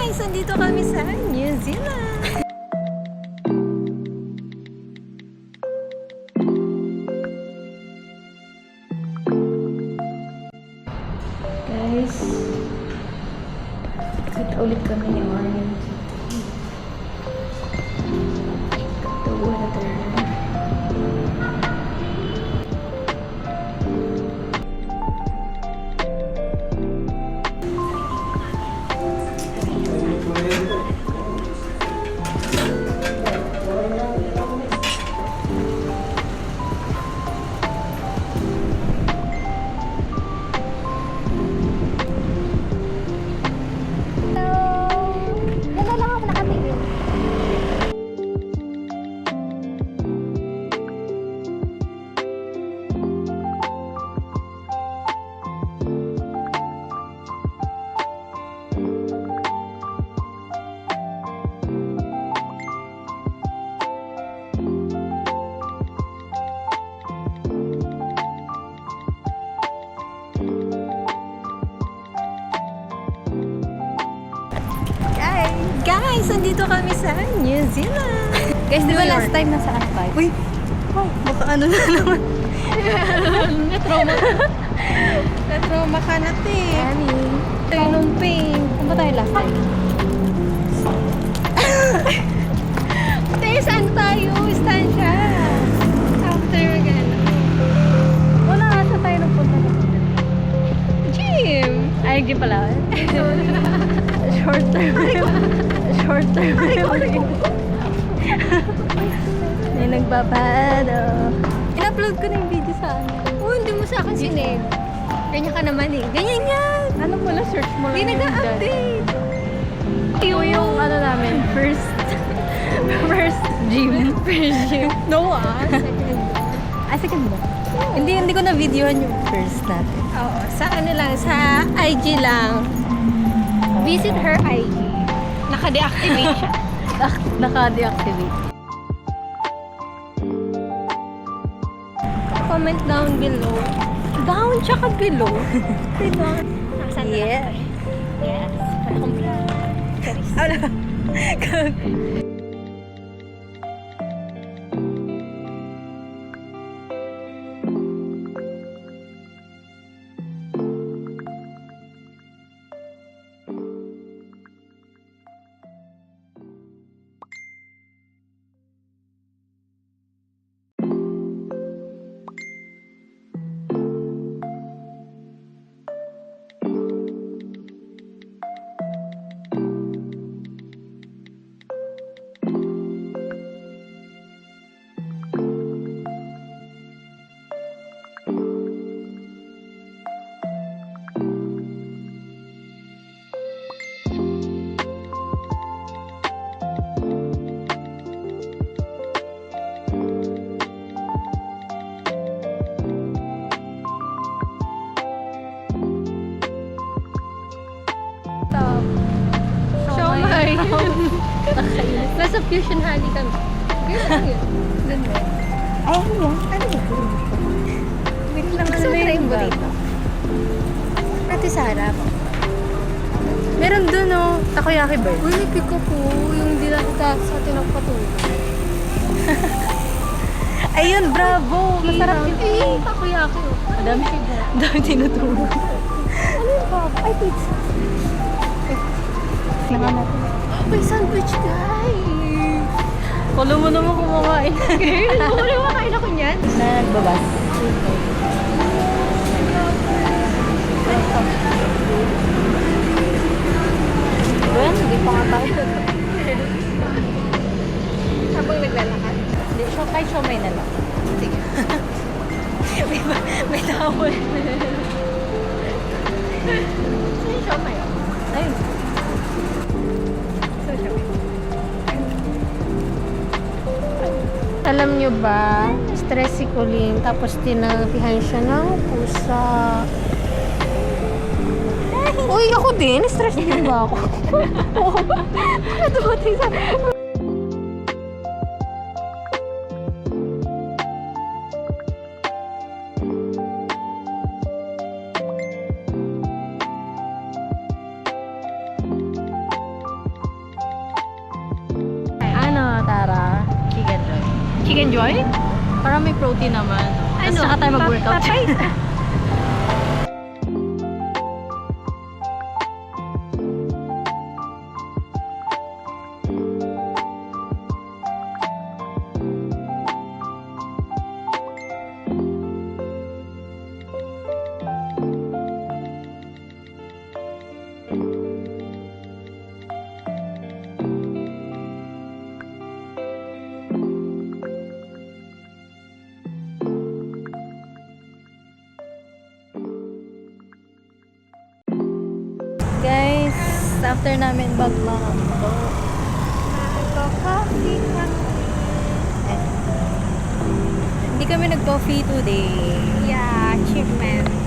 Guys, andito kami sa New Zealand. Guys, kita ulit kami ni Orange. Tuwa na talaga. Guys, andito kami sa New Zealand. Guys, di ba last time nasa ano tayo? Uy! Oh, baka ano na naman. Na-trauma ka na, te. Annie. Nung pain. Saan ba tayo last time? Te, saan tayo? Estancia. After again. Wala nga, saan tayo nagpunta na? Gym. Ay, di pala. Short term. Short term. May nagbabado. In-upload ko na yung video sa ano. Oh, hindi mo sa akin sinave. Ganyan ka naman eh. Ganyan yan. Ano mo lang, search mo lang. Hindi yung nag-update. yung ano namin, first gym. First gym. No, Second mo? Hindi ko na videohan yung first natin. Oo, sa ano lang, sa IG lang. Visit her IG. Naka-deactivate siya. Naka-deactivate. Comment down below. Down tsaka below. Down. Yeah. Yes. Wala akong plan. Charis. Wala. Siomay. Nasa Fusion Honey kami. Ganyan yun. Ganda. Ay, ano yan? Ano yan? Wait lang, ano na yung burrito? Ate Sarah. Meron dun, oh. Takoyaki bird. Uy, may pick po. Yung dinakita sa tinagpatuloy. Ayun, bravo! Masarap yun. Eh, takoyaki. Madami tinuturo. Ano yung pop? Ay, pizza. Tingnan natin. May sandwich, guys. Follow mo naman kumakain. Wala makain ako niyan. Na nagbabas. Well, hindi pa nga tayo. Habang naglalakad. Hindi, kahit siomay na lang. Sige. May tawal. Saan yung siomay? Ayun. Saan yung siomay? Alam nyo ba, stress si Colleen, tapos tinapihan siya ng pusa. Uy, ako din. Stress din ba ako? Ano dumating sa... Tara, Chicken Joy. Chicken Joy? Para may protein naman. Tapos Ano? saka tayo mag-workout. Papay? Guys, after namin magmamambo, Coffee hindi kami nag-coffee today. Yeah, achievement.